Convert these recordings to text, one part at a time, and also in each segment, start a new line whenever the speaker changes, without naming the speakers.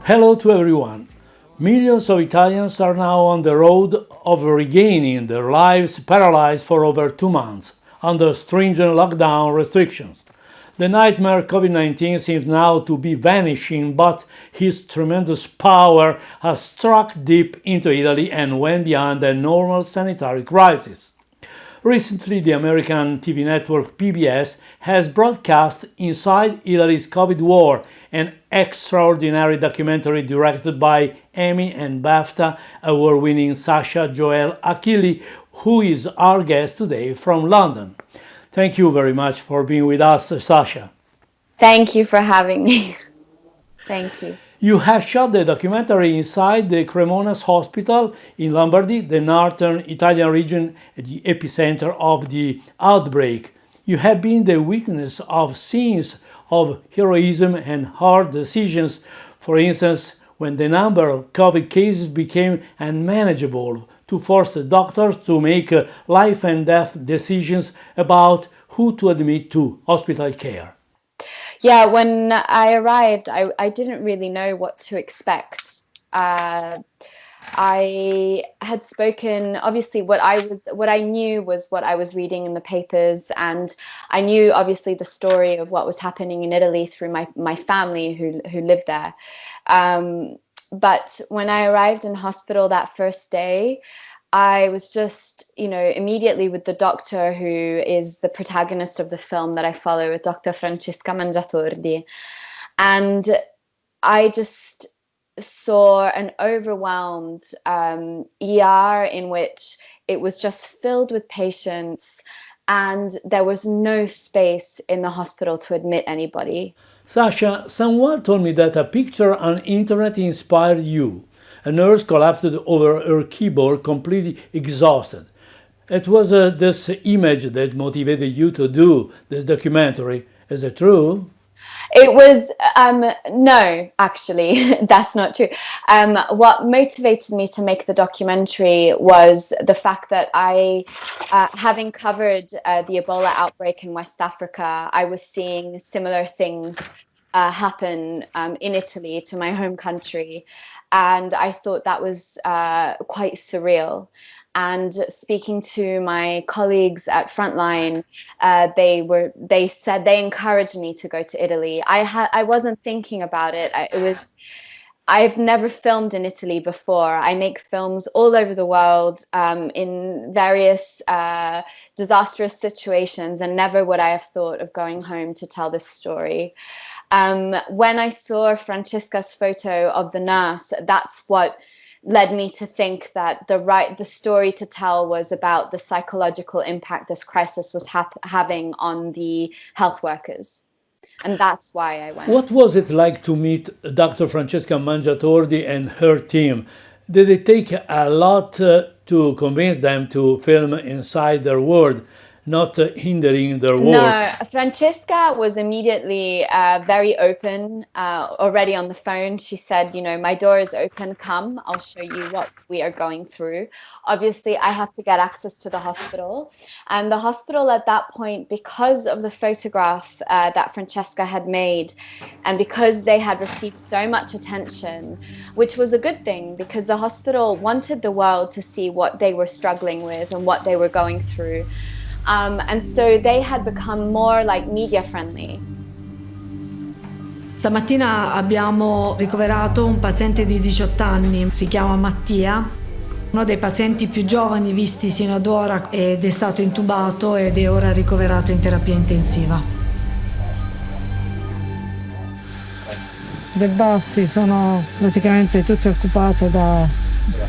Hello to everyone. Millions of Italians are now on the road of regaining their lives paralyzed for over 2 months under stringent lockdown restrictions. The nightmare COVID-19 seems now to be vanishing, but his tremendous power has struck deep into Italy and went beyond the normal sanitary crisis. Recently, the American TV network PBS has broadcast Inside Italy's COVID War, an extraordinary documentary directed by Emmy and BAFTA award-winning Sasha Joelle Achilli, who is our guest today from London. Thank you very much for being with us, Sasha.
Thank you for having me. Thank you.
You have shot the documentary inside the Cremona's hospital in Lombardy, the northern Italian region at the epicenter of the outbreak. You have been the witness of scenes of heroism and hard decisions. For instance, when the number of COVID cases became unmanageable, to force the doctors to make life and death decisions about who to admit to hospital care.
Yeah, when I arrived, I didn't really know what to expect. I had spoken, obviously what I knew was what I was reading in the papers, and I knew obviously the story of what was happening in Italy through my family who lived there. But when I arrived in hospital that first day, I was just, immediately with the doctor who is the protagonist of the film that I follow, Dr. Francesca Mangiatordi. And I just saw an overwhelmed ER in which it was just filled with patients and there was no space in the hospital to admit anybody.
Sasha, someone told me that a picture on internet inspired you. A nurse collapsed over her keyboard, completely exhausted. It was this image that motivated you to do this documentary. Is it true?
It was, no, actually, that's not true. What motivated me to make the documentary was the fact that having covered the Ebola outbreak in West Africa, I was seeing similar things happen in Italy, to my home country. And I thought that was quite surreal. And speaking to my colleagues at Frontline, they said they encouraged me to go to Italy. I wasn't thinking about it. I've never filmed in Italy before. I make films all over the world in various disastrous situations, and never would I have thought of going home to tell this story. When I saw Francesca's photo of the nurse, that's what led me to think that the story to tell was about the psychological impact this crisis was having on the health workers. And that's why I went.
What was it like to meet Dr. Francesca Mangiatordi and her team? Did it take a lot to convince them to film inside their world, not hindering their work?
No, Francesca was immediately very open already on the phone. She said, my door is open, come, I'll show you what we are going through. Obviously, I had to get access to the hospital. And the hospital at that point, because of the photograph that Francesca had made, and because they had received so much attention, which was a good thing, because the hospital wanted the world to see what they were struggling with and what they were going through. And so they had become more like media friendly.
Stamattina abbiamo ricoverato un paziente di 18 anni, si chiama Mattia, uno dei pazienti più giovani visti sino ad ora, ed è stato intubato ed è ora ricoverato in terapia intensiva.
Le basi sono praticamente tutte occupate da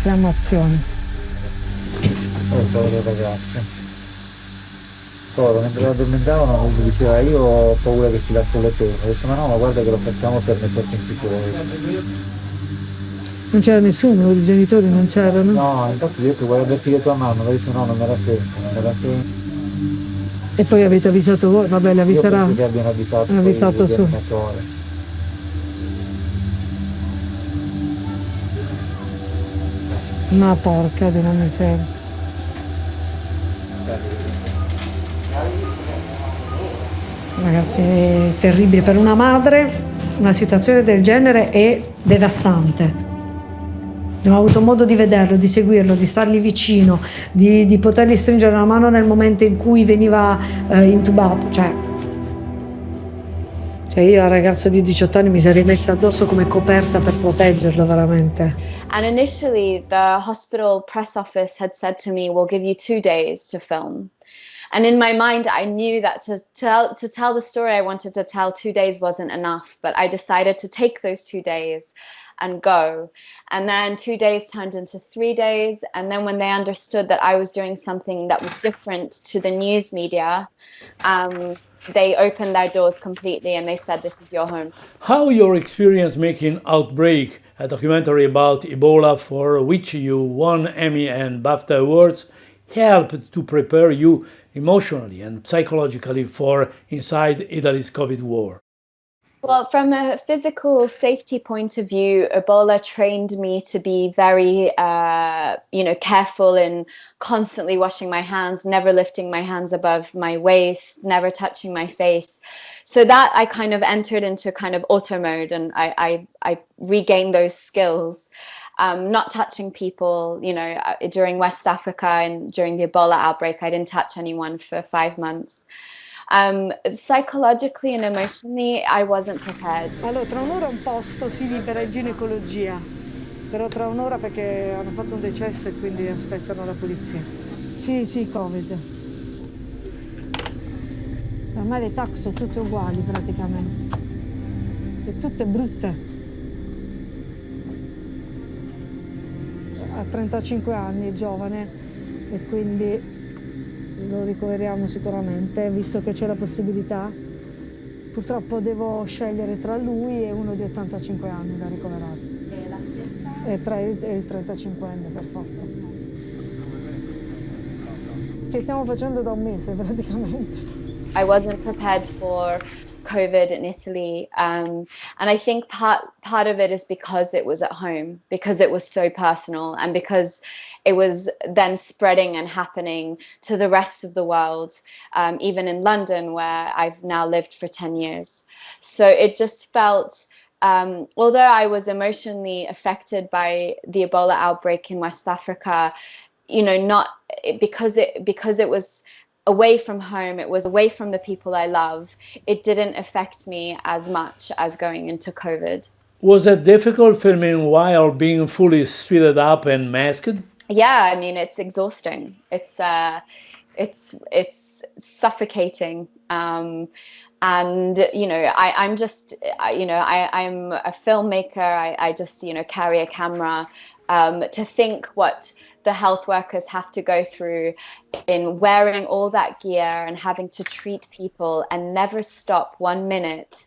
fiammazioni.
Grazie. Mentre addormentavano mi diceva io ho paura che si lascia le tele. Ho detto ma guarda che lo facciamo per metterti in sicurezza.
Non c'era nessuno, i genitori non c'erano?
No, infatti io ho detto guarda che tua mamma, mi dice no, non me la sento.
E poi avete avvisato voi? Vabbè, le avviserà.
Io penso che abbiano avvisato
su. Ma porca di una miseria.
Ragazzi, è terribile per una madre Una situazione del genere è devastante. Non ho avuto modo di vederlo, di seguirlo, di stargli vicino, di potergli stringere la mano nel momento in cui veniva intubato. Cioè io al ragazzo di 18 anni mi sarei messa addosso come coperta per proteggerlo veramente.
And initially, the hospital press office had said to me, we'll give you 2 days to film. And in my mind, I knew that to tell the story I wanted to tell, 2 days wasn't enough, but I decided to take those 2 days and go. And then 2 days turned into 3 days. And then when they understood that I was doing something that was different to the news media, they opened their doors completely and they said, this is your home.
How your experience making Outbreak, a documentary about Ebola for which you won Emmy and BAFTA awards, helped to prepare you emotionally and psychologically for inside Italy's COVID war?
Well, from a physical safety point of view, Ebola trained me to be very, careful in constantly washing my hands, never lifting my hands above my waist, never touching my face. So that I kind of entered into kind of auto mode, and I regained those skills. Not touching people, during West Africa and during the Ebola outbreak, I didn't touch anyone for 5 months. Psychologically and emotionally, I wasn't prepared.
Allora, tra un'ora un posto si libera in ginecologia, però tra un'ora perché hanno fatto un decesso e quindi aspettano la polizia. Sì, Covid. Ormai le tax sono tutte uguali praticamente, e tutte brutte. Ha 35 anni, è giovane e quindi lo ricoveriamo sicuramente, visto che c'è la possibilità. Purtroppo devo scegliere tra lui e uno di 85 anni da ricoverare.
E la stessa?
E il 35enne per forza. Che stiamo facendo da un mese praticamente.
I wasn't prepared for COVID in Italy, and I think part of it is because it was at home, because it was so personal, and because it was then spreading and happening to the rest of the world, even in London, where I've now lived for 10 years. So it just felt, although I was emotionally affected by the Ebola outbreak in West Africa, not because it was away from home, it was away from the people I love, it didn't affect me as much as going into COVID.
Was it difficult filming while being fully suited up and masked?
Yeah, I mean, it's exhausting. It's suffocating. And I'm a filmmaker. I just carry a camera. To think what the health workers have to go through in wearing all that gear and having to treat people and never stop 1 minute,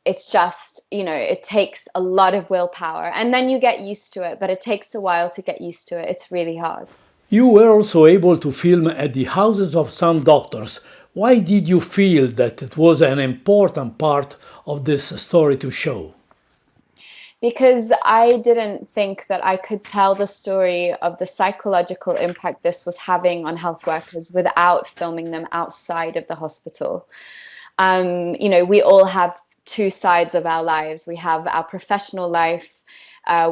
it's just, it takes a lot of willpower, and then you get used to it, but it takes a while to get used to it. It's really hard.
You were also able to film at the houses of some doctors. Why did you feel that it was an important part of this story to show?
Because I didn't think that I could tell the story of the psychological impact this was having on health workers without filming them outside of the hospital. We all have two sides of our lives. We have our professional life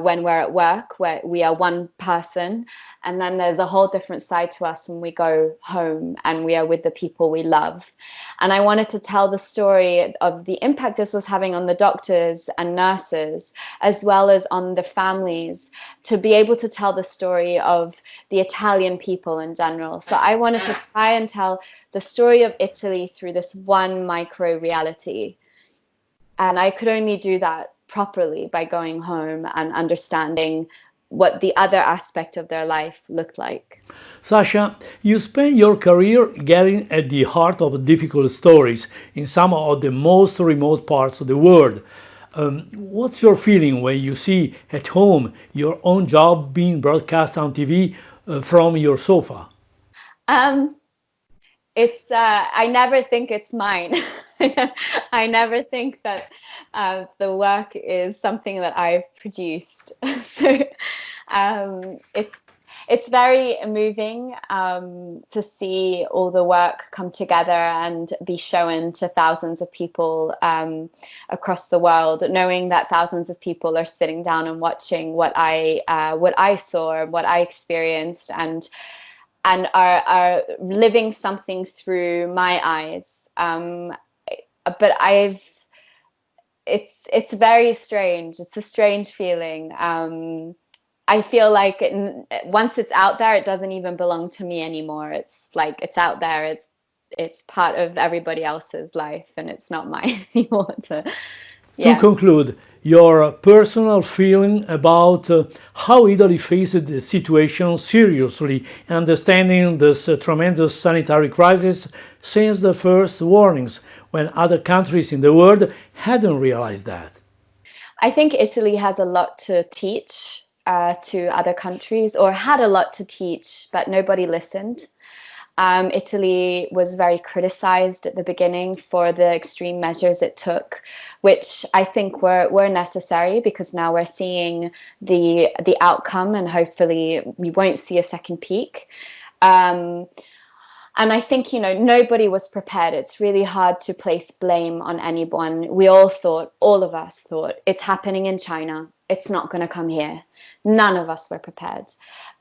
when we're at work, where we are one person, and then there's a whole different side to us when we go home and we are with the people we love. And I wanted to tell the story of the impact this was having on the doctors and nurses, as well as on the families, to be able to tell the story of the Italian people in general. So I wanted to try and tell the story of Italy through this one micro reality. And I could only do that properly by going home and understanding what the other aspect of their life looked like.
Sasha, you spent your career getting at the heart of difficult stories in some of the most remote parts of the world. What's your feeling when you see at home your own job being broadcast on TV from your sofa?
It's I never think it's mine. I never think that the work is something that I've produced. So it's very moving to see all the work come together and be shown to thousands of people across the world, knowing that thousands of people are sitting down and watching what I saw, what I experienced, and are living something through my eyes. But it's very strange. It's a strange feeling. I feel like once it's out there, it doesn't even belong to me anymore. It's like it's out there. It's part of everybody else's life, and it's not mine anymore.
To conclude, your personal feeling about how Italy faced the situation seriously, understanding this tremendous sanitary crisis since the first warnings, when other countries in the world hadn't realized that.
I think Italy has a lot to teach to other countries, or had a lot to teach, but nobody listened. Italy was very criticized at the beginning for the extreme measures it took, which I think were necessary, because now we're seeing the outcome, and hopefully we won't see a second peak. And I think, nobody was prepared. It's really hard to place blame on anyone. We all of us thought, it's happening in China. It's not going to come here. None of us were prepared.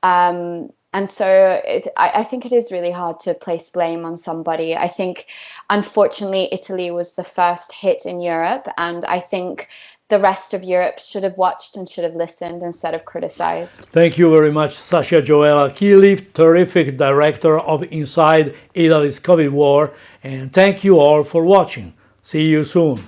And so I think it is really hard to place blame on somebody. I think, unfortunately, Italy was the first hit in Europe. And I think the rest of Europe should have watched and should have listened instead of criticized.
Thank you very much, Sasha Joelle Achilli, terrific director of Inside Italy's COVID War. And thank you all for watching. See you soon.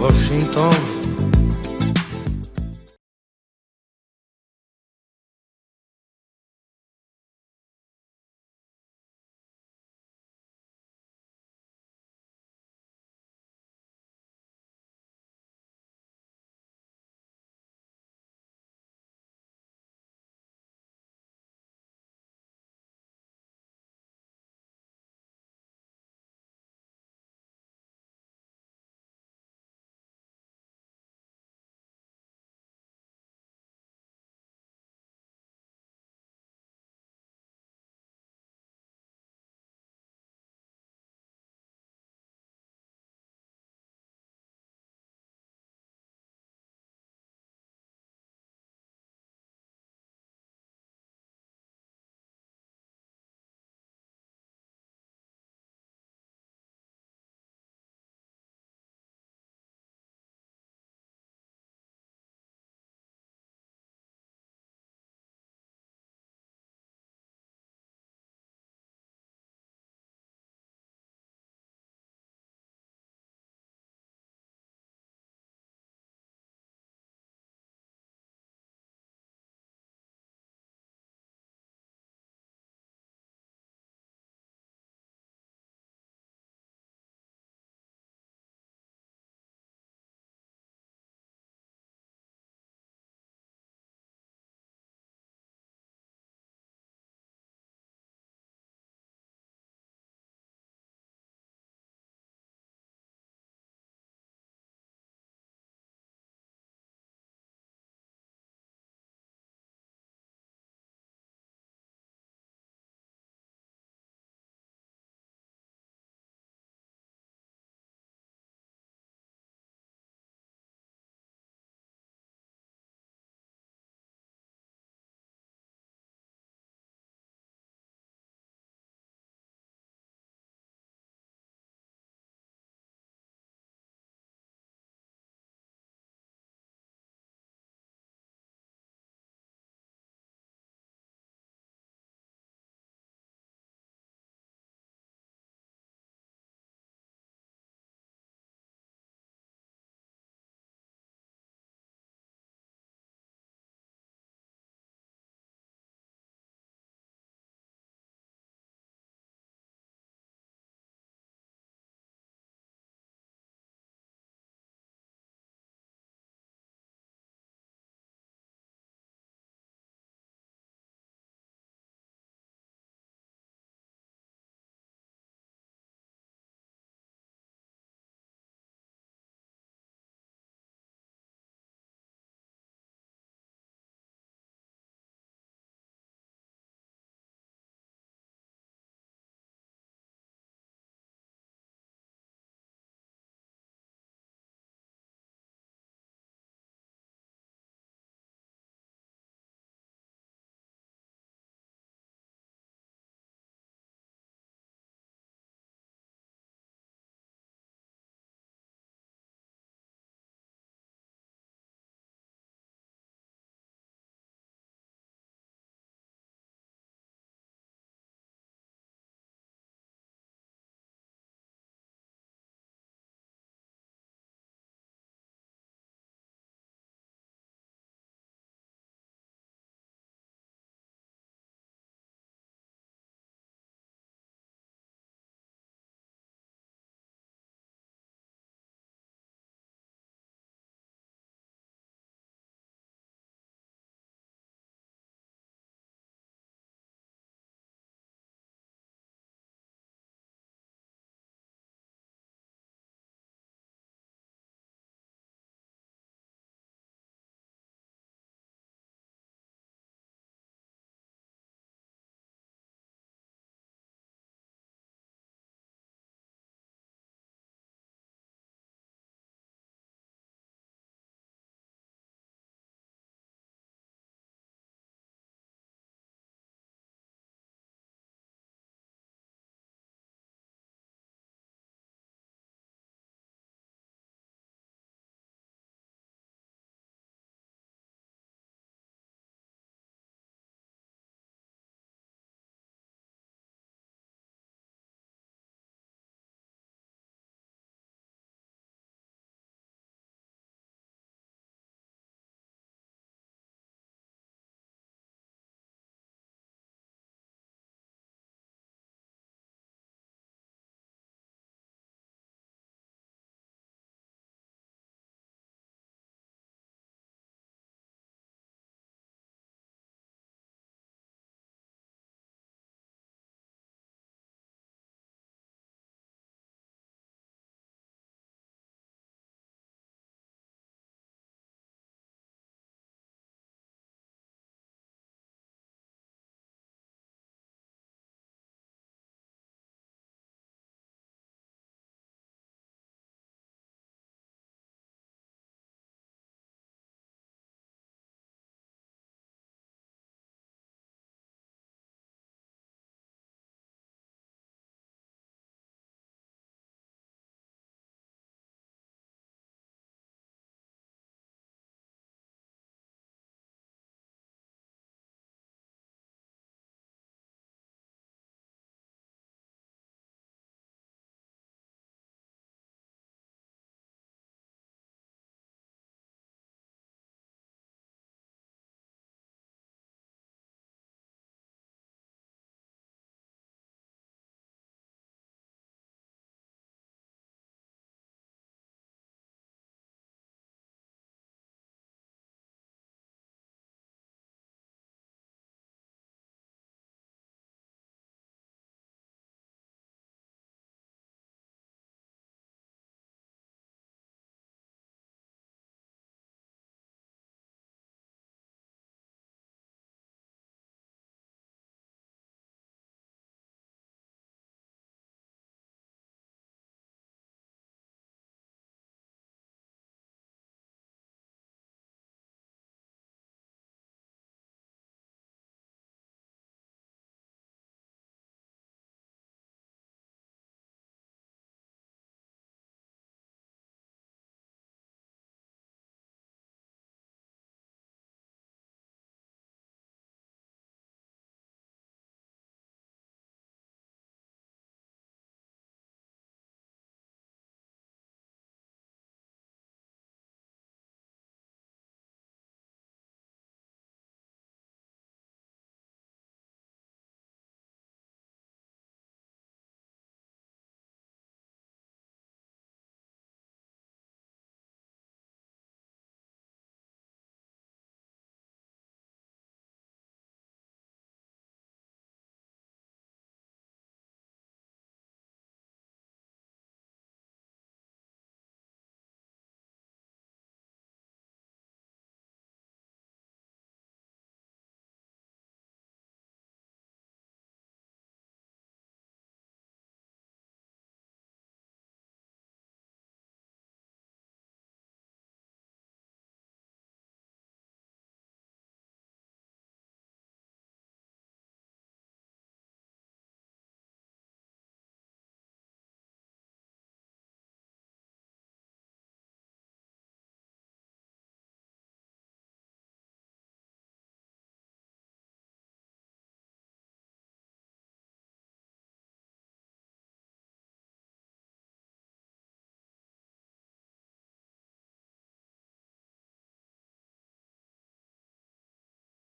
Washington